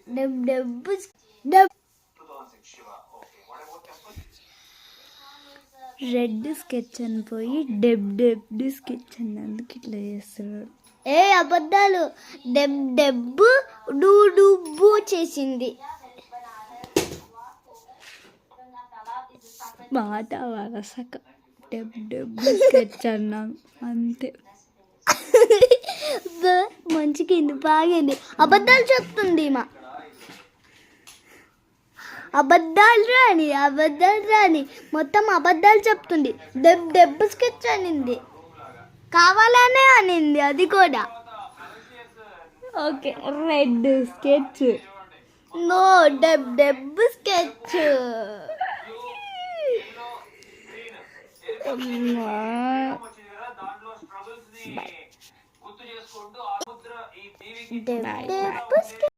Dub dub dub. Red sketch అని పోయి డెబ్ డెబ్ స్కెచ్ అన్నందుకు ఇట్లా చేస్తున్నాడు. అబద్ధాలు. డెబ్ డెబ్ డూ డూబు చేసింది. మాట వరసక డెబ్ డెబ్ స్కెచ్ అన్నాను అంతే. మంచిగా బాగింది. అబద్ధాలు చెప్తుంది మా. అబద్ధాలు రాని మొత్తం అబద్ధాలు చెప్తుంది. డెబ్ డెబ్ స్కెచ్ అనింది, కావాలనే అనింది అది కూడా. Okay red sketch. నో డెబ్ డెబ్ స్కెచ్. డెబ్ డెబ్ స్కెచ్.